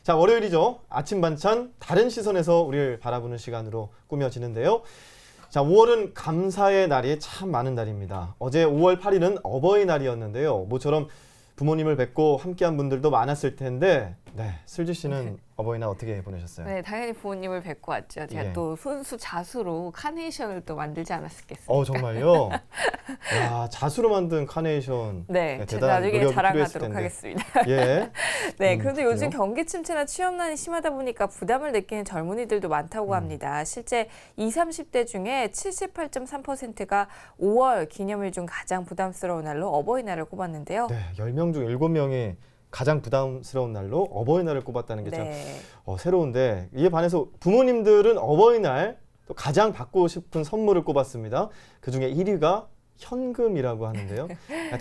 자, 월요일이죠. 아침 반찬 다른 시선에서 우리를 바라보는 시간으로 꾸며지는데요. 자, 5월은 감사의 날이 참 많은 날입니다. 어제 5월 8일은 어버이날이었는데요. 모처럼 부모님을 뵙고 함께한 분들도 많았을 텐데, 네, 슬지 씨는 어버이날 어떻게 보내셨어요? 네, 당연히 부모님을 뵙고 왔죠. 제가 예. 또 손수 자수로 카네이션을 또 만들지 않았겠습니까? 정말요? 야, 자수로 만든 카네이션. 네, 제가 대단한 나중에 노력이 자랑하도록 필요했을 텐데. 하겠습니다. 예. 네, 그런데 요즘 그래요? 경기 침체나 취업난이 심하다 보니까 부담을 느끼는 젊은이들도 많다고 합니다. 실제 20, 30대 중에 78.3%가 5월 기념일 중 가장 부담스러운 날로 어버이날을 꼽았는데요. 네, 10명 중 7명이 가장 부담스러운 날로 어버이날을 꼽았다는 게 참 네. 새로운데, 이에 반해서 부모님들은 어버이날 또 가장 받고 싶은 선물을 꼽았습니다. 그중에 1위가 현금이라고 하는데요.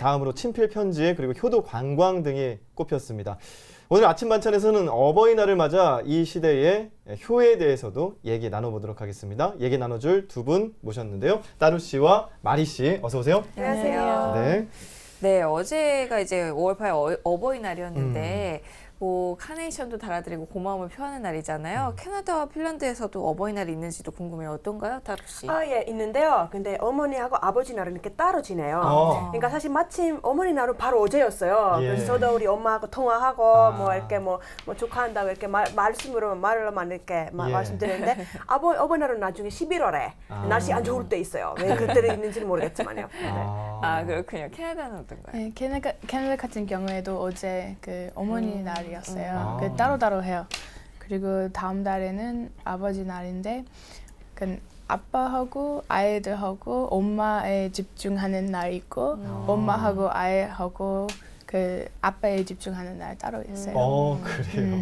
다음으로 친필 편지 그리고 효도 관광 등이 꼽혔습니다. 오늘 아침 반찬에서는 어버이날을 맞아 이 시대의 효에 대해서도 얘기 나눠보도록 하겠습니다. 얘기 나눠줄 두 분 모셨는데요. 따루 씨와 마리 씨, 어서 오세요. 안녕하세요. 네. 네, 어제가 이제 5월 8일 어버이날이었는데 뭐 카네이션도 달아드리고 고마움을 표하는 날이잖아요. 캐나다와 핀란드에서도 어버이날이 있는지도 궁금해요. 어떤가요, 다루 씨? 예, 있는데요. 근데 어머니하고 아버지 날은 이렇게 따로 지내요. 그러니까 사실 마침 어머니 날은 바로 어제였어요. 예. 그래서 저도 우리 엄마하고 통화하고 뭐 이렇게 뭐 축하한다고 이렇게 말로만 이렇게 예. 말씀드렸는데 어버이 날은 나중에 11월에 날씨 안 좋을 때 있어요. 왜 그때는 있는지는 모르겠지만요. 아, 그렇군요. 캐나다는 어떤가요? 네, 캐나다 같은 경우에도 어제 그 어머니 날이었어요. 아. 그 따로따로 해요. 그리고 다음 달에는 아버지 날인데 그 아빠하고 아이들하고 엄마에 집중하는 날 있고 엄마하고 아이하고 그 아빠에 집중하는 날 따로 있어요. 그래요.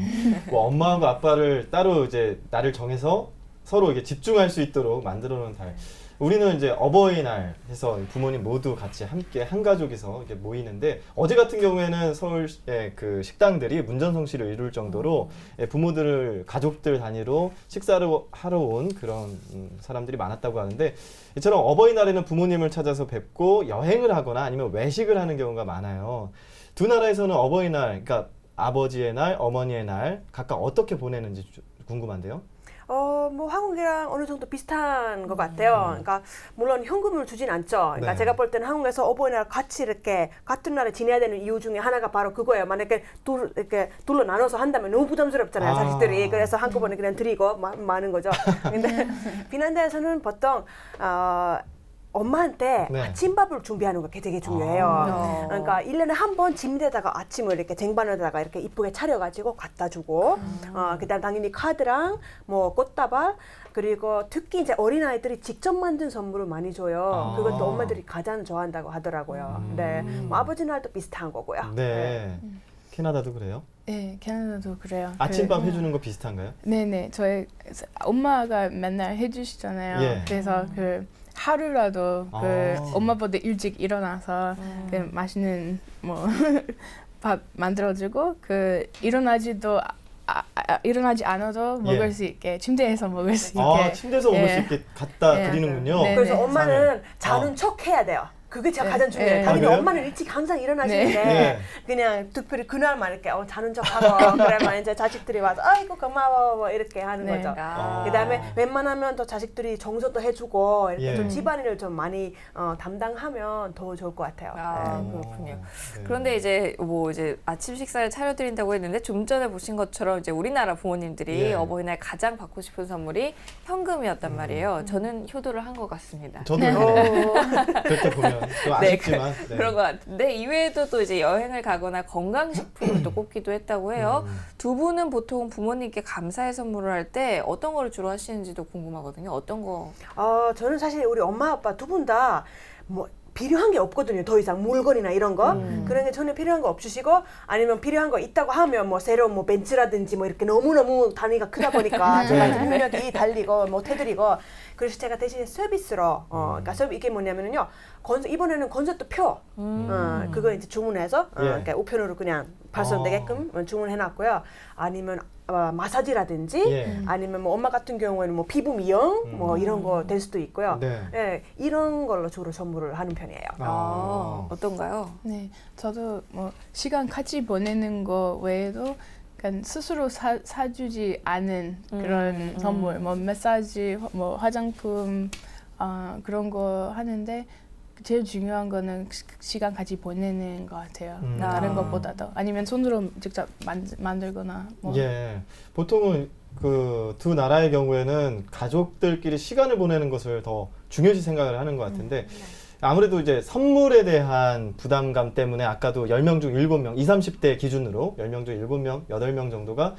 뭐 엄마하고 아빠를 따로 이제 날을 정해서 서로 이게 집중할 수 있도록 만들어 놓은 달. 우리는 이제 어버이날 해서 부모님 모두 같이 함께 한 가족이서 이렇게 모이는데, 어제 같은 경우에는 서울의 그 식당들이 문전성시를 이룰 정도로 부모들을 가족들 단위로 식사를 하러 온 그런 사람들이 많았다고 하는데, 이처럼 어버이날에는 부모님을 찾아서 뵙고 여행을 하거나 아니면 외식을 하는 경우가 많아요. 두 나라에서는 어버이날, 그러니까 아버지의 날, 어머니의 날 각각 어떻게 보내는지 궁금한데요. 뭐 한국이랑 어느 정도 비슷한 것 같아요. 그러니까 물론 현금을 주진 않죠. 그러니까 네. 제가 볼 때는 한국에서 어버이날 같이 이렇게 같은 날에 지내야 되는 이유 중에 하나가 바로 그거예요. 만약에 이렇게 둘로 나눠서 한다면 너무 부담스럽잖아요, 자식들이. 그래서 한꺼번에 그냥 드리고 많은 거죠. 근데 핀란드에서는 보통 엄마한테 네. 아침밥을 준비하는 게 되게 중요해요. 그러니까 1년에 한 번 침대에다가 아침을 이렇게 쟁반에다가 이렇게 이쁘게 차려가지고 갖다 주고, 그다음 당연히 카드랑 뭐 꽃다발, 그리고 특히 이제 어린아이들이 직접 만든 선물을 많이 줘요. 그것도 엄마들이 가장 좋아한다고 하더라고요. 네, 뭐 아버지 날도 비슷한 거고요. 네. 캐나다도 그래요? 네, 캐나다도 그래요. 아침밥 해주는 거 비슷한가요? 네네, 저희 엄마가 맨날 해주시잖아요. 예. 그래서 그 하루라도 그 엄마보다 일찍 일어나서 그 맛있는 뭐 밥 만들어주고 그 일어나지 않아도 먹을 수 있게 침대에서 먹을 수 있게. 침대에서 먹을 수 있게 갖다 드리는군요. 네. 그래서 엄마는 상을. 자는 척 해야 돼요. 그게 제가 가장 중요해요. 네. 당연히 그래요? 엄마는 일찍 항상 일어나시는데 네. 그냥 특별히 그날만 이렇게 자는 척하고 그러면 이제 자식들이 와서 아이고 고마워 뭐 이렇게 하는 네. 거죠. 아. 그다음에 웬만하면 또 자식들이 정서도 해주고 이렇게 예. 좀 집안일을 좀 많이 담당하면 더 좋을 것 같아요. 아, 네. 그렇군요. 네. 그런데 이제 아침 식사를 차려드린다고 했는데 좀 전에 보신 것처럼 이제 우리나라 부모님들이 예. 어버이날 가장 받고 싶은 선물이 현금이었단 말이에요. 저는 효도를 한 것 같습니다. 저도 그래요. 그렇게 보면 좀 아쉽지만. 네. 그런 것 같은데 이외에도 또 이제 여행을 가거나 건강식품을 또 꼽기도 했다고 해요. 두 분은 보통 부모님께 감사의 선물을 할 때 어떤 거를 주로 하시는지도 궁금하거든요. 어떤 거? 저는 사실 우리 엄마 아빠 두 분 다 뭐 필요한 게 없거든요. 더 이상 물건이나 이런 거 그런 게 전혀 필요한 거 없으시고, 아니면 필요한 거 있다고 하면 뭐 새로운 뭐 벤츠라든지 뭐 이렇게 너무너무 단위가 크다 보니까 제가 이제 능력이 달리고 못 해드리고, 그래서 제가 대신에 서비스로 그러니까 이게 뭐냐면은요, 이번에는 콘서트 표 그거 이제 주문해서 그러니까 우편으로 그냥 발송되게끔 주문해놨고요. 아니면 마사지라든지 예. 아니면 뭐 엄마 같은 경우에는 뭐 피부 미용 뭐 이런 거 될 수도 있고요. 네. 예, 이런 걸로 주로 선물을 하는 편이에요. 어떤가요? 네, 저도 뭐 시간 같이 보내는 거 외에도 그러니까 스스로 사주지 않은 그런 선물, 뭐 마사지, 뭐 화장품 그런 거 하는데 제일 중요한 거는 시간 같이 보내는 것 같아요. 다른 것보다도 아니면 손으로 직접 만들거나 뭐. 예, 보통은 그 두 나라의 경우에는 가족들끼리 시간을 보내는 것을 더 중요시 생각을 하는 것 같은데 아무래도 이제 선물에 대한 부담감 때문에 아까도 10명 중 7명, 20, 30대 기준으로 10명 중 7명, 8명 정도가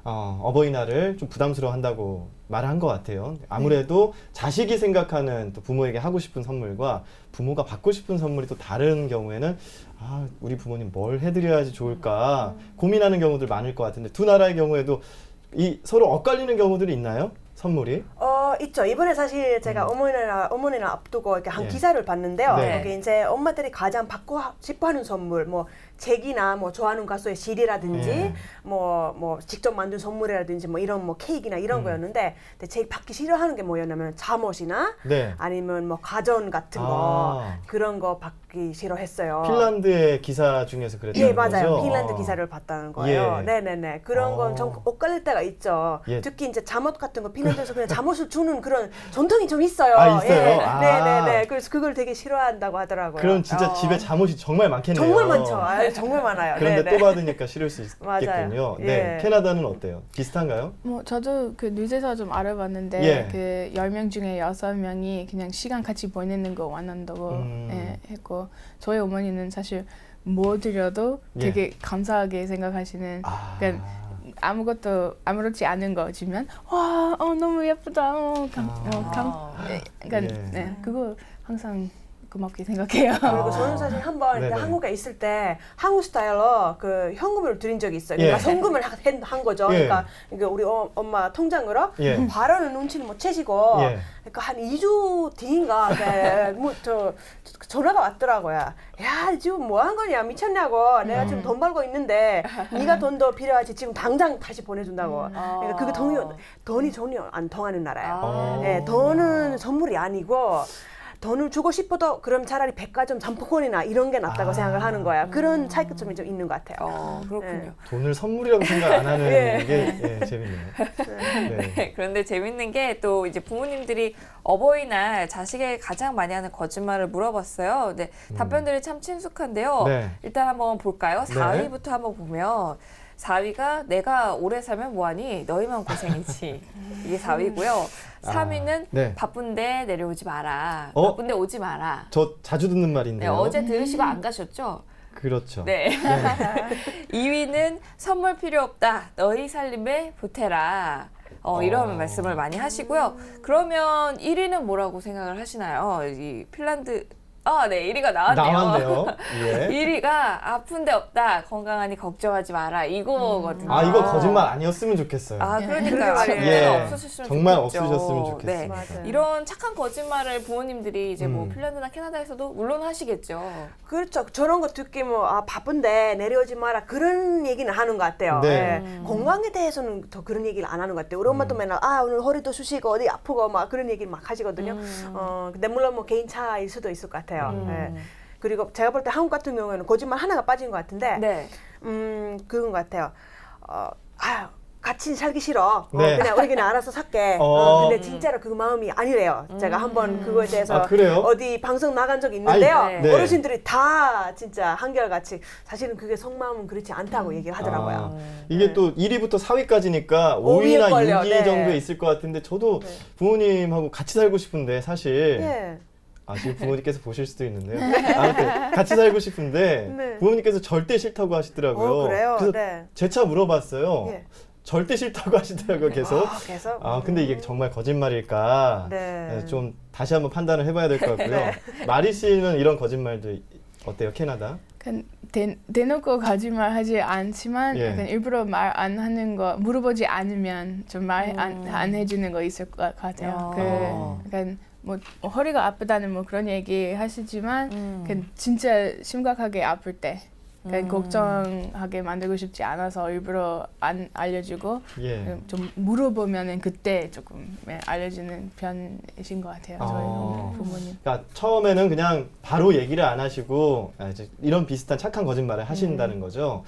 어버이날을 좀 부담스러워 한다고 말을 한 것 같아요. 아무래도 자식이 생각하는 또 부모에게 하고 싶은 선물과 부모가 받고 싶은 선물이 또 다른 경우에는 우리 부모님 뭘 해드려야지 좋을까 고민하는 경우들 많을 것 같은데 두 나라의 경우에도 이 서로 엇갈리는 경우들이 있나요? 선물이? 있죠. 이번에 사실 제가 어머니를 앞두고 이렇게 한 예. 기사를 봤는데요. 네. 여기 이제 엄마들이 가장 받고 싶어하는 선물, 뭐 책이나 뭐 좋아하는 가수의 CD라든지, 예. 뭐 직접 만든 선물이라든지 뭐 이런 뭐 케이크나 이런 거였는데, 근데 제일 받기 싫어하는 게 뭐였냐면 잠옷이나 네. 아니면 뭐 가전 같은 거 그런 거 받기 싫어했어요. 핀란드의 기사 중에서 그랬다는 예, 맞아요. 거죠? 핀란드 기사를 봤다는 거예요. 예. 네네네. 그런 건 좀 엇갈릴 때가 있죠. 예. 특히 이제 잠옷 같은 거 핀란드에서 그냥 잠옷을 주는 그런 전통이 좀 있어요. 있어요? 예. 아. 네네네. 그래서 그걸 되게 싫어한다고 하더라고요. 그럼 진짜 집에 잠옷이 정말 많겠네요. 정말 많죠. 정말 많아요. 그런데 네네. 또 받으니까 싫을 수 맞아요. 있겠군요. 네, 예. 캐나다는 어때요? 비슷한가요? 뭐 저도 그 뉴스에서 좀 알아봤는데 예. 그 10명 중에 6명이 그냥 시간 같이 보내는 거 원한다고 했고 저희 어머니는 사실 뭐 드려도 되게 감사하게 생각하시는 그러니까 아무렇지 않은 거 주면 와 너무 예쁘다 그러니까 네, 그거 항상 고맙게 생각해요. 그리고 저는 사실 한번 네네. 한국에 있을 때 한국 스타일로 그 현금을 드린 적이 있어요. 그러니까 예. 송금을 한 거죠. 예. 그러니까 우리 엄마 통장으로 예. 바라는 눈치를 못 채시고 예. 그러니까 한 2주 뒤인가 뭐저 전화가 왔더라고요. 야 지금 뭐 한 거냐 미쳤냐고 내가 지금 돈 벌고 있는데 네가 돈 더 필요하지 지금 당장 다시 보내준다고. 그러니까 그게 돈이 전혀 안 통하는 나라예요. 예, 돈은 선물이 아니고 돈을 주고 싶어도 그럼 차라리 백화점 상품권이나 이런 게 낫다고 생각을 하는 거야. 그런 차이점이 좀 있는 것 같아요. 그렇군요. 돈을 선물이라고 생각 안 하는 예. 게 재밌네요. 네. 네, 그런데 재밌는 게 또 이제 부모님들이 어버이날 자식에게 가장 많이 하는 거짓말을 물어봤어요. 네, 답변들이 참 친숙한데요. 네. 일단 한번 볼까요? 네. 4위부터 한번 보면 4위가 내가 오래 살면 뭐하니? 너희만 고생이지. 이게 4위고요. 3위는 네. 바쁜데 내려오지 마라. 어? 바쁜데 오지 마라. 저 자주 듣는 네, 말인데요. 어제 들으시고 안 가셨죠? 그렇죠. 네. 2위는 선물 필요 없다. 너희 살림에 보태라. 이런 말씀을 많이 하시고요. 그러면 1위는 뭐라고 생각을 하시나요? 이 핀란드 네, 1위가 나왔네요. 나왔네요. 예. 1위가 아픈 데 없다. 건강하니 걱정하지 마라. 이거거든요. 이거 거짓말 아니었으면 좋겠어요. 그러니까요. 예. 없으셨으면 정말 좋겠죠. 없으셨으면 네. 좋겠습니다. 맞아요. 이런 착한 거짓말을 부모님들이 이제 뭐 핀란드나 캐나다에서도 물론 하시겠죠. 그렇죠. 저런 거 듣기 바쁜데 내려오지 마라 그런 얘기는 하는 것 같아요. 네. 예. 건강에 대해서는 더 그런 얘기를 안 하는 것 같아요. 우리 엄마도 맨날 오늘 허리도 쑤시고 어디 아프고 막 그런 얘기를 막 하시거든요. 근데 물론 뭐 개인 차일 수도 있을 것 같아요. 예. 그리고 제가 볼 때 한국 같은 경우에는 거짓말 하나가 빠진 것 같은데 네. 그건 것 같아요. 같이 살기 싫어. 네. 그냥 우리 그냥 알아서 살게. 근데 진짜로 그 마음이 아니래요. 제가 한번 그거에 대해서 그래요? 어디 방송 나간 적이 있는데요. 네. 어르신들이 다 진짜 한결같이 사실은 그게 속마음은 그렇지 않다고 얘기를 하더라고요. 이게 또 1위부터 4위까지니까 5위나 걸요. 6위 네. 정도에 있을 것 같은데 저도 부모님하고 같이 살고 싶은데 사실 예. 지금 부모님께서 보실 수도 있는데요. 아무튼 같이 살고 싶은데 네. 부모님께서 절대 싫다고 하시더라고요. 그래요? 그래서 네. 재차 물어봤어요. 예. 절대 싫다고 하시더라고요. 계속. 계속. 근데 이게 정말 거짓말일까? 네. 좀 다시 한번 판단을 해봐야 될 것 같고요. 마리 씨는 이런 거짓말도 어때요, 캐나다? 대놓고 거짓말 하지 않지만 예. 약간 일부러 말 안 하는 거 물어보지 않으면 좀 말 안 해주는 거 있을 것 같아요. 약간 뭐 허리가 아프다는 뭐 그런 얘기 하시지만 진짜 심각하게 아플 때 그러니까 걱정하게 만들고 싶지 않아서 일부러 안 알려주고 예. 좀 물어보면은 그때 조금 알려주는 편이신 것 같아요. 저희 부모님. 그러니까 처음에는 그냥 바로 얘기를 안 하시고 이제 이런 비슷한 착한 거짓말을 하신다는 거죠.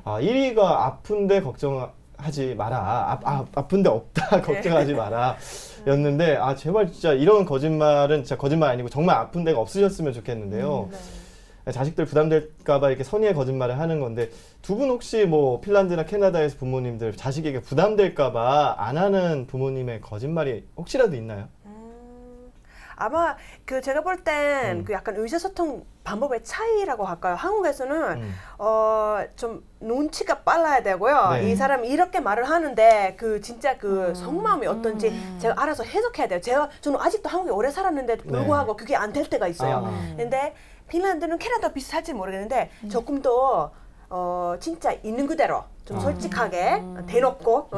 1위가 아픈데 걱정하지 마라. 아픈데 없다. 걱정하지 마라. 였는데 제발 진짜 이런 거짓말은 진짜 거짓말 아니고 정말 아픈 데가 없으셨으면 좋겠는데요. 자식들 부담될까봐 이렇게 선의의 거짓말을 하는 건데 두 분 혹시 뭐 핀란드나 캐나다에서 부모님들 자식에게 부담될까봐 안 하는 부모님의 거짓말이 혹시라도 있나요? 아마 그 제가 볼 땐 그 약간 의사소통 방법의 차이라고 할까요? 한국에서는 좀 눈치가 빨라야 되고요. 네. 이 사람이 이렇게 말을 하는데 그 진짜 그 속마음이 어떤지 제가 알아서 해석해야 돼요. 저는 아직도 한국에 오래 살았는데도 불구하고 그게 안 될 때가 있어요. 근데 핀란드는 캐나다 비슷할지 모르겠는데 조금 더 진짜 있는 그대로 좀 솔직하게 대놓고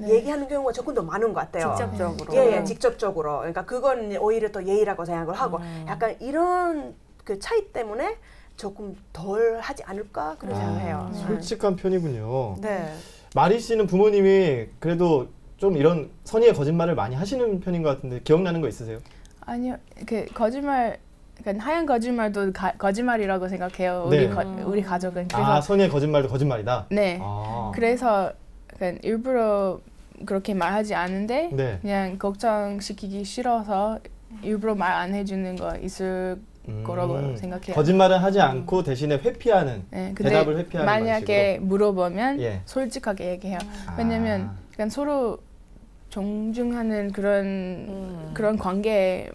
얘기하는 경우가 조금 더 많은 것 같아요. 직접적으로. 예, 직접적으로. 그러니까 그건 오히려 또 예의라고 생각을 하고 약간 이런 그 차이 때문에 조금 덜 하지 않을까 그런 생각을 해요. 솔직한 편이군요. 네. 마리 씨는 부모님이 그래도 좀 이런 선의의 거짓말을 많이 하시는 편인 것 같은데 기억나는 거 있으세요? 아니요, 그 거짓말. 그러니까 하얀 거짓말도 거짓말이라고 생각해요. 네. 우리 가족은. 그래서 선의의 거짓말도 거짓말이다? 네. 그래서 그러니까 일부러 그렇게 말하지 않은데 네. 그냥 걱정시키기 싫어서 일부러 말 안 해주는 거 있을 거라고 생각해요. 거짓말은 하지 않고 대신에 회피하는, 네, 대답을 회피하는 만약에 방식으로. 물어보면 예. 솔직하게 얘기해요. 왜냐면 그냥 서로 존중하는 그런 관계를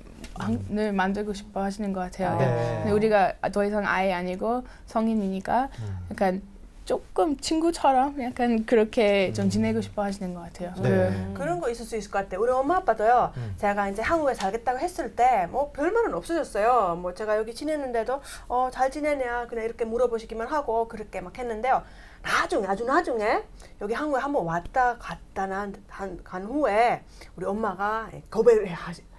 만들고 싶어 하시는 것 같아요. 네. 근데 우리가 더 이상 아이 아니고 성인이니까 약간 조금 친구처럼 약간 그렇게 좀 지내고 싶어 하시는 것 같아요. 네. 그런 거 있을 수 있을 것 같아요. 우리 엄마 아빠도요. 제가 이제 한국에 살겠다고 했을 때 뭐 별말은 없어졌어요. 뭐 제가 여기 지냈는데도 잘 지내냐 그냥 이렇게 물어보시기만 하고 그렇게 막 했는데요. 나중에 여기 한국에 한번 왔다 갔다 간 후에 우리 엄마가 고백을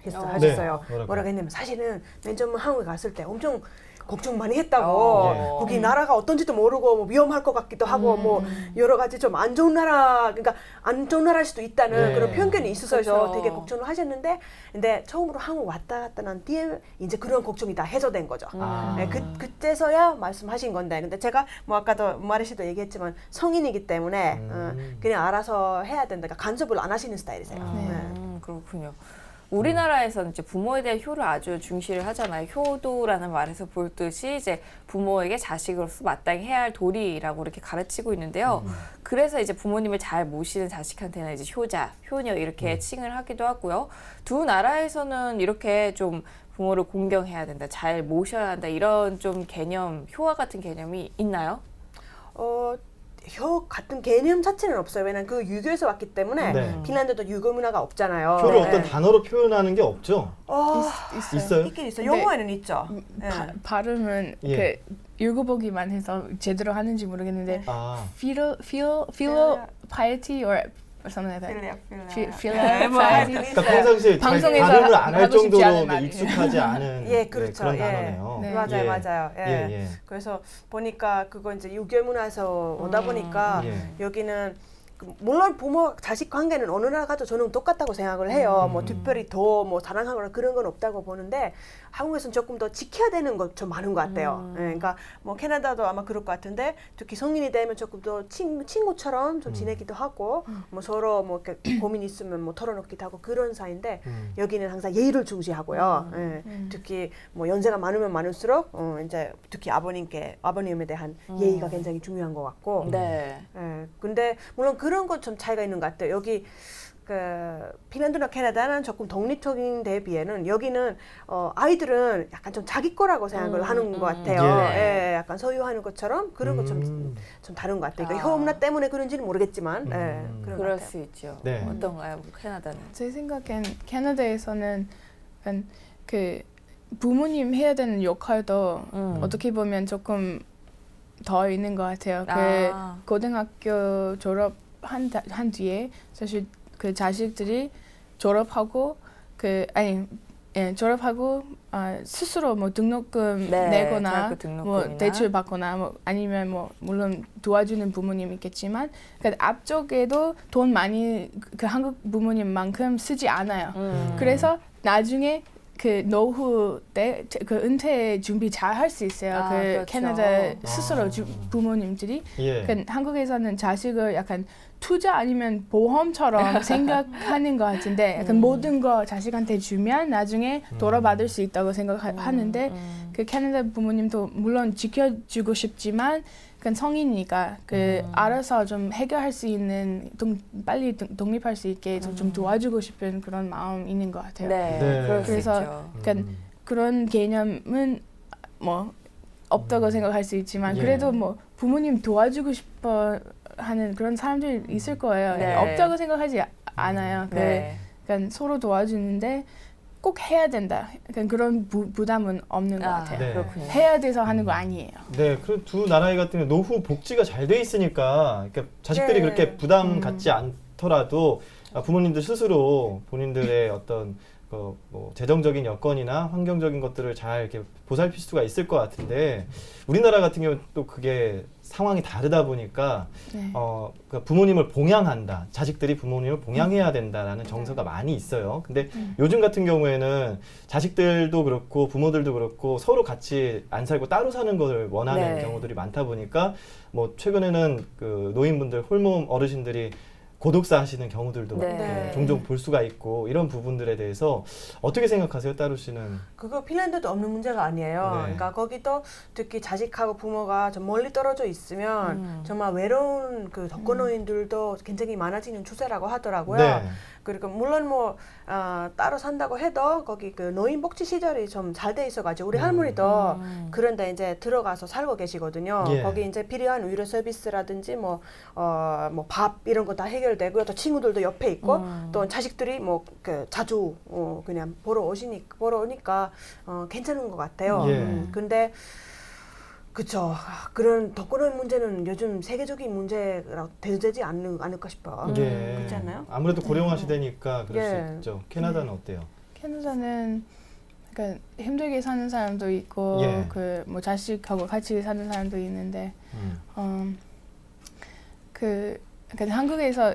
하셨어요. 네. 뭐라고 했냐면 사실은 맨 처음 한국에 갔을 때 엄청 걱정 많이 했다고. 예. 거기 나라가 어떤지도 모르고 뭐 위험할 것 같기도 하고 뭐 여러 가지 좀 안 좋은 나라, 그러니까 안 좋은 나라일 수도 있다는 네. 그런 편견이 있어서 그렇죠. 되게 걱정을 하셨는데, 근데 처음으로 한국 왔다 갔다 난 뒤에 이제 그런 걱정이 다 해소된 거죠. 네, 그때서야 말씀하신 건데, 근데 제가 뭐 아까도 마리 씨도 얘기했지만 성인이기 때문에 그냥 알아서 해야 된다. 그러니까 간섭을 안 하시는 스타일이세요. 네. 그렇군요. 우리나라에서는 이제 부모에 대한 효를 아주 중시를 하잖아요. 효도라는 말에서 볼 듯이 이제 부모에게 자식으로서 마땅히 해야 할 도리라고 이렇게 가르치고 있는데요. 그래서 이제 부모님을 잘 모시는 자식한테는 이제 효자, 효녀 이렇게 칭을 하기도 하고요. 두 나라에서는 이렇게 좀 부모를 공경해야 된다, 잘 모셔야 한다 이런 좀 개념, 효와 같은 개념이 있나요? 효 같은 개념 자체는 없어요. 왜냐면 그 유교에서 왔기 때문에 네. 핀란드도 유교 문화가 없잖아요. 효를 네. 어떤 단어로 표현하는 게 없죠? 있어요? 있긴 있어요. 근데 영어에는 있죠. 네. 발음은 예. 그 읽어보기만 해서 제대로 하는지 모르겠는데 filial piety or something like that. filial 뭐 piety. 그러니까 평상시에 잘 방송에서 발음을 안 할 하고 싶지 정도로 않은 말이에요. 익숙하지 않은 예, 그렇죠. 그런 예. 단어네요. 네. 맞아요, 예. 맞아요. 예. 예. 그래서 보니까 그거 이제 유교 문화에서 오다 보니까 예. 여기는 물론 부모 자식 관계는 어느 나라 가도 저는 똑같다고 생각을 해요. 뭐 특별히 더 뭐 사랑하거나 그런 건 없다고 보는데 한국에서는 조금 더 지켜야 되는 것 좀 많은 것 같아요. 예, 그러니까 뭐 캐나다도 아마 그럴 것 같은데 특히 성인이 되면 조금 더 친구처럼 좀 지내기도 하고 뭐 서로 뭐 이렇게 고민 있으면 뭐 털어놓기도 하고 그런 사이인데 여기는 항상 예의를 중시하고요. 예, 특히 뭐 연세가 많으면 많을수록 이제 특히 아버님에 대한 예의가 굉장히 중요한 것 같고. 네. 예, 근데 물론 그런 건 좀 차이가 있는 것 같아요. 여기 그 핀란드나 캐나다는 조금 독립적인 데 비해는 여기는 아이들은 약간 좀 자기 거라고 생각을 하는 것 같아요. 예, 약간 소유하는 것처럼 그런 거 좀 다른 것 같아요. 그러니까 효 문화 때문에 그런지는 모르겠지만 예, 그런 것 그럴 같아요. 수 있죠. 네. 어떤가요, 캐나다는? 제 생각엔 캐나다에서는 약간 그 부모님 해야 되는 역할도 어떻게 보면 조금 더 있는 것 같아요. 그 고등학교 졸업한 뒤에 사실 그 자식들이 졸업하고 예, 졸업하고 스스로 뭐 등록금 네, 내거나 대학교 등록금이나. 뭐 대출 받거나 뭐 아니면 뭐 물론 도와주는 부모님 있겠지만 그러니까 앞쪽에도 돈 많이 그 한국 부모님만큼 쓰지 않아요. 그래서 나중에 그 노후 때 그 은퇴 준비 잘 할 수 있어요. 그 그렇죠. 캐나다 스스로 부모님들이 예. 그 한국에서는 자식을 약간 투자 아니면 보험처럼 생각하는 것 같은데 약간 모든 거 자식한테 주면 나중에 돌아받을 수 있다고 생각하는데 그 캐나다 부모님도 물론 지켜주고 싶지만 그 성인이니까 그 알아서 좀 해결할 수 있는 빨리 독립할 수 있게 좀 도와주고 싶은 그런 마음 있는 것 같아요. 네, 네. 그럴 수 그래서 있죠. 그러니까 그런 개념은 뭐 없다고 생각할 수 있지만 예. 그래도 뭐 부모님 도와주고 싶어 하는 그런 사람들이 있을 거예요. 네. 없다고 생각하지 않아요. 네. 그러니까 서로 도와주는데 꼭 해야 된다. 그러니까 그런 부담은 없는 것 같아요. 네. 그렇군요. 해야 돼서 하는 거 아니에요. 네, 그 두 나라의 같은 경우 노후 복지가 잘 돼 있으니까 그러니까 자식들이 네. 그렇게 부담 갖지 않더라도 부모님들 스스로 본인들의 어떤 뭐 재정적인 여건이나 환경적인 것들을 잘 이렇게 보살필 수가 있을 것 같은데 우리나라 같은 경우 또 그게 상황이 다르다 보니까 네. 그러니까 부모님을 봉양한다, 자식들이 부모님을 봉양해야 된다라는 정서가 많이 있어요. 근데 요즘 같은 경우에는 자식들도 그렇고 부모들도 그렇고 서로 같이 안 살고 따로 사는 것을 원하는 네. 경우들이 많다 보니까 뭐 최근에는 그 노인분들 홀몸 어르신들이 고독사 하시는 경우들도 네. 종종 볼 수가 있고 이런 부분들에 대해서 어떻게 생각하세요, 따루 씨는? 그거 핀란드도 없는 문제가 아니에요. 네. 그러니까 거기도 특히 자식하고 부모가 좀 멀리 떨어져 있으면 정말 외로운 그 독거노인들도 굉장히 많아지는 추세라고 하더라고요. 네. 그리고 물론 뭐 따로 산다고 해도 거기 그 노인 복지 시설이 좀 잘 돼 있어가지고 우리 할머니도 그런데 이제 들어가서 살고 계시거든요. 예. 거기 이제 필요한 의료 서비스라든지 뭐 밥 이런 거 다 해결되고요. 또 친구들도 옆에 있고 또 자식들이 뭐 그 자주 그냥 보러 오니까 괜찮은 것 같아요. 예. 근데 그쵸. 그런 독거노인 문제는 요즘 세계적인 문제라고 되지 않을까 싶어요. 예. 그렇지 않나요? 아무래도 고령화 시대니까 그럴 예. 수 있죠. 캐나다는 어때요? 캐나다는 그러니까 힘들게 사는 사람도 있고 예. 그 뭐 자식하고 같이 사는 사람도 있는데 그러니까 한국에서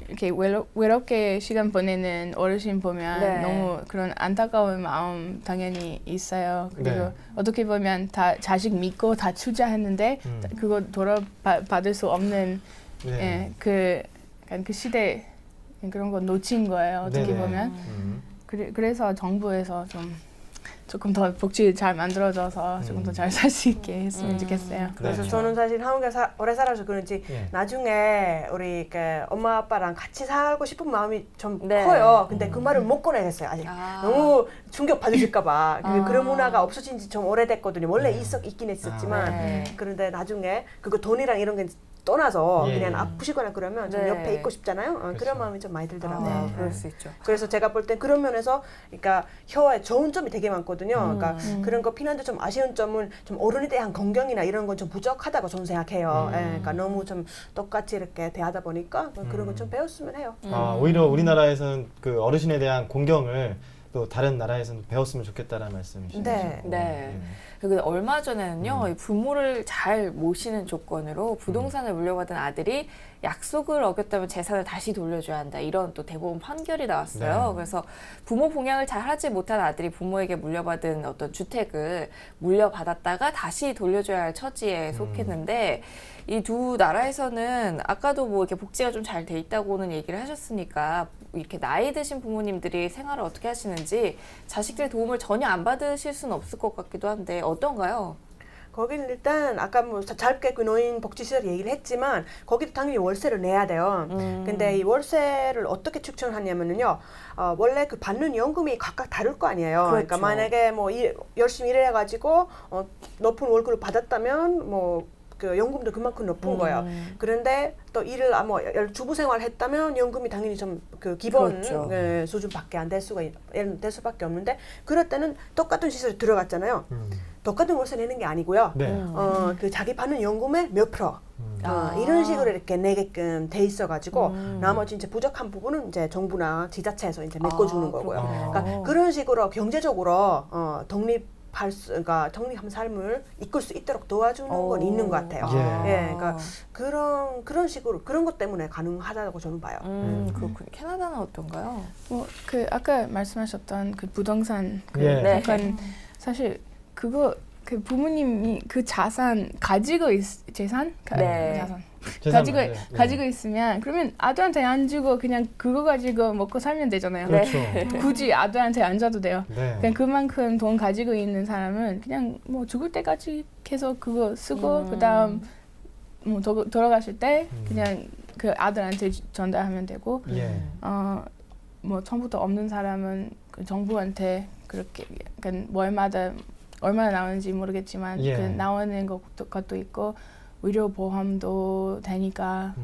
이렇게 외롭게 시간 보내는 어르신 보면 네. 너무 그런 안타까운 마음 당연히 있어요. 그리고 네. 어떻게 보면 다 자식 믿고 다 투자했는데 그거 돌아받을 수 없는 네. 약간 그 시대 그런 거 놓친 거예요. 어떻게 네네. 보면. 음. 그래서 정부에서 조금 더 복지 잘 만들어져서 조금 더 잘 살 수 있게 했으면 좋겠어요. 그래서 네. 저는 사실 한국에 오래 살아서 그런지 예. 나중에 우리 그 엄마 아빠랑 같이 살고 싶은 마음이 좀 네. 커요. 근데 그 말을 못 꺼내겠어요. 아직 너무 충격 받으실까봐 그런 문화가 없어진 지 좀 오래됐거든요. 원래 있긴 했었지만 네. 그런데 나중에 그거 돈이랑 이런 게 떠나서 예. 그냥 아프시거나 그러면 좀 네. 옆에 있고 싶잖아요. 그렇죠. 그런 마음이 좀 많이 들더라고요. 그럴 수 있죠. 그래서 제가 볼 땐 그런 면에서 그러니까 혀에 좋은 점이 되게 많거든요. 그러니까 그런 거 핀란드 좀 아쉬운 점은 좀 어른에 대한 공경이나 이런 건 좀 부족하다고 저는 생각해요. 예, 그러니까 너무 좀 똑같이 이렇게 대하다 보니까 그런 거 좀 배웠으면 해요. 오히려 우리나라에서는 그 어르신에 대한 공경을 또 다른 나라에서는 배웠으면 좋겠다라는 말씀이시죠. 네. 네. 그리고 얼마 전에는요, 이 부모를 잘 모시는 조건으로 부동산을 물려받은 아들이 약속을 어겼다면 재산을 다시 돌려줘야 한다. 이런 또 대법원 판결이 나왔어요. 네. 그래서 부모 봉양을 잘 하지 못한 아들이 부모에게 물려받은 어떤 주택을 물려받았다가 다시 돌려줘야 할 처지에 속했는데 이 두 나라에서는 아까도 뭐 이렇게 복지가 좀 잘 돼 있다고는 얘기를 하셨으니까 이렇게 나이 드신 부모님들이 생활을 어떻게 하시는지 자식들의 도움을 전혀 안 받으실 수는 없을 것 같기도 한데 어떤가요? 거기는 일단 아까 뭐 짧게 그 노인 복지시설 얘기를 했지만 거기도 당연히 월세를 내야 돼요. 근데 이 월세를 어떻게 추천하냐면요. 원래 그 받는 연금이 각각 다를 거 아니에요. 그렇죠. 그러니까 만약에 뭐 열심히 일해가지고 높은 월급을 받았다면 뭐 그 연금도 그만큼 높은 거예요. 그런데 또 일을 주부 생활 했다면 연금이 당연히 좀 그 기본 그렇죠. 수준밖에 안 될 수밖에 없는데 그럴 때는 똑같은 시설에 들어갔잖아요. 똑같은 월세 내는 게 아니고요. 네. 그 자기 받는 연금의 몇 프로 이런 식으로 이렇게 내게끔 돼 있어가지고 나머지 이제 부족한 부분은 이제 정부나 지자체에서 이제 메꿔주는 거고요. 그렇군요. 그러니까 그런 식으로 경제적으로 그러니까 독립한 삶을 이끌 수 있도록 도와주는 건 있는 것 같아요. 예. 그러니까 그런 식으로 그런 것 때문에 가능하다고 저는 봐요. 그렇군요. 캐나다는 어떤가요? 뭐 그 아까 말씀하셨던 그 부동산 그 예. 네. 약간 사실 그거 그 부모님이 그 자산 가지고 재산 네. 자산 재산만, 네. 가지고 있으면 그러면 아들한테 안 주고 그냥 그거 가지고 먹고 살면 되잖아요. 그렇죠. 굳이 아들한테 안 줘도 돼요. 네. 그냥 그만큼 돈 가지고 있는 사람은 그냥 뭐 죽을 때까지 계속 그거 쓰고 그다음 뭐 돌아가실 때 그냥 그 아들한테 전달하면 되고 예. 뭐 처음부터 없는 사람은 그 정부한테 그렇게 약간 월마다 얼마나 나오는지 모르겠지만 예. 그 나오는 것도 있고 의료 보험도 되니까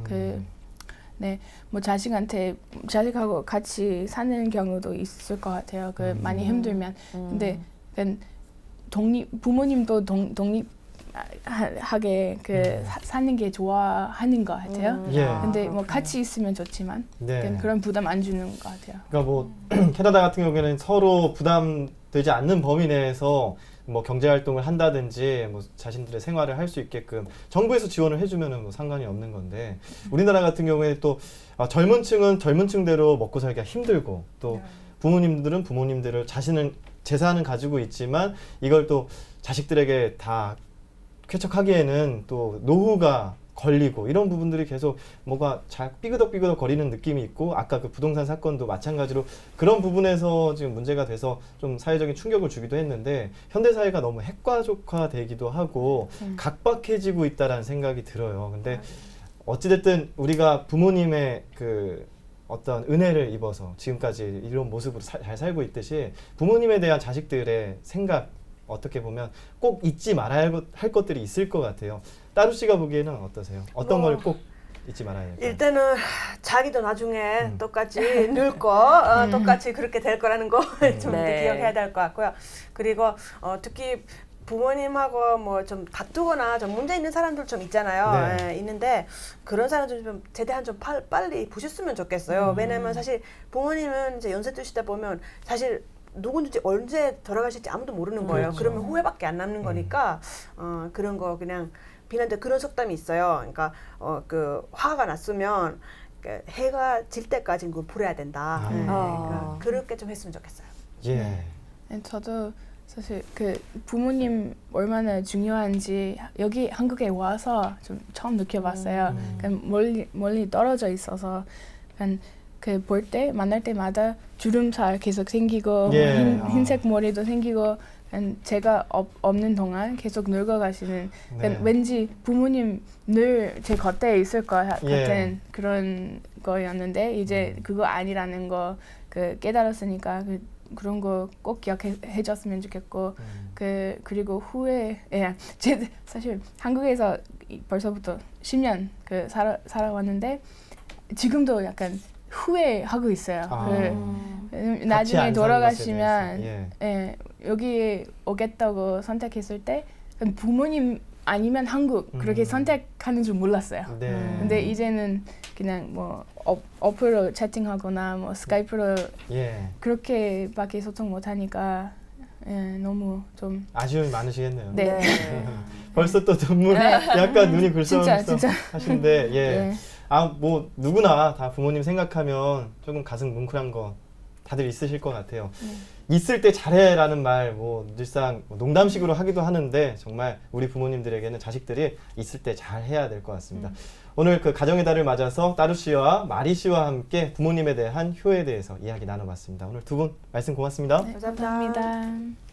뭐 자식하고 같이 사는 경우도 있을 것 같아요. 그 많이 힘들면 근데 부모님도 독립하게 사는 게 좋아하는 것 같아요. 예. 근데 뭐 같이 있으면 좋지만 네. 그런 부담 안 주는 것 같아요. 그러니까 뭐 캐나다 같은 경우에는 서로 부담되지 않는 범위 내에서 뭐 경제 활동을 한다든지 뭐 자신들의 생활을 할 수 있게끔 정부에서 지원을 해주면은 뭐 상관이 없는 건데 우리나라 같은 경우에 또 젊은 층은 젊은 층대로 먹고 살기가 힘들고 또 부모님들은 부모님들을 자신은 재산은 가지고 있지만 이걸 또 자식들에게 다 쾌척하기에는 또 노후가 걸리고 이런 부분들이 계속 뭐가 잘 삐그덕삐그덕 거리는 느낌이 있고 아까 그 부동산 사건도 마찬가지로 그런 부분에서 지금 문제가 돼서 좀 사회적인 충격을 주기도 했는데 현대사회가 너무 핵가족화되기도 하고 각박해지고 있다라는 생각이 들어요. 근데 어찌됐든 우리가 부모님의 그 어떤 은혜를 입어서 지금까지 이런 모습으로 잘 살고 있듯이 부모님에 대한 자식들의 생각 어떻게 보면 꼭 잊지 말아야 할 것들이 있을 것 같아요. 따루 씨가 보기에는 어떠세요? 어떤 걸 꼭 잊지 말아야 할까요? 일단은 자기도 나중에 똑같이 늙고 똑같이 그렇게 될 거라는 거 좀 네. 기억해야 될 것 같고요. 그리고 특히 부모님하고 뭐 좀 다투거나 좀 문제 있는 사람들 좀 있잖아요. 네. 예, 있는데 그런 사람들 좀 최대한 좀 빨리 보셨으면 좋겠어요. 왜냐면 사실 부모님은 이제 연세 드시다 보면 사실 누군지 언제 돌아가실지 아무도 모르는 거예요. 그렇죠. 그러면 후회밖에 안 남는 거니까 그런 거 그냥 비난데 그런 속담이 있어요. 그러니까 그 화가 났으면 해가 질 때까지 그걸 부려야 된다. 그러니까 그렇게 좀 했으면 좋겠어요. 예. 저도 사실 그 부모님 얼마나 중요한지 여기 한국에 와서 좀 처음 느껴봤어요. 그냥 멀리 떨어져 있어서 그냥 그 볼 때 만날 때마다 주름살 계속 생기고 예. 흰색 머리도 생기고 제가 없는 동안 계속 늙어가시는 네. 왠지 부모님 늘 제 곁에 있을 것 같은 예. 그런 거였는데 이제 그거 아니라는 거 그 깨달았으니까 그런 거 꼭 기억해줬으면 좋겠고 그리고 후에 사실 한국에서 벌써부터 10년 살아왔는데 지금도 약간 후회하고 있어요. 나중에 돌아가시면 여기 오겠다고 선택했을 때 부모님 아니면 한국 그렇게 선택하는 줄 몰랐어요. 네. 근데 이제는 그냥 뭐 어플로 채팅하거나 뭐 스카이프로 그렇게밖에 소통 못하니까 너무 좀 아쉬움이 많으시겠네요. 네. 벌써 또 눈물 약간 눈이 진짜. 글썽하신데 뭐 누구나 다 부모님 생각하면 조금 가슴 뭉클한 거 다들 있으실 것 같아요. 있을 때 잘해라는 말 뭐 늘상 농담식으로 하기도 하는데 정말 우리 부모님들에게는 자식들이 있을 때 잘해야 될 것 같습니다. 오늘 그 가정의 달을 맞아서 따루 씨와 마리 씨와 함께 부모님에 대한 효에 대해서 이야기 나눠봤습니다. 오늘 두 분 말씀 고맙습니다. 감사합니다. 감사합니다.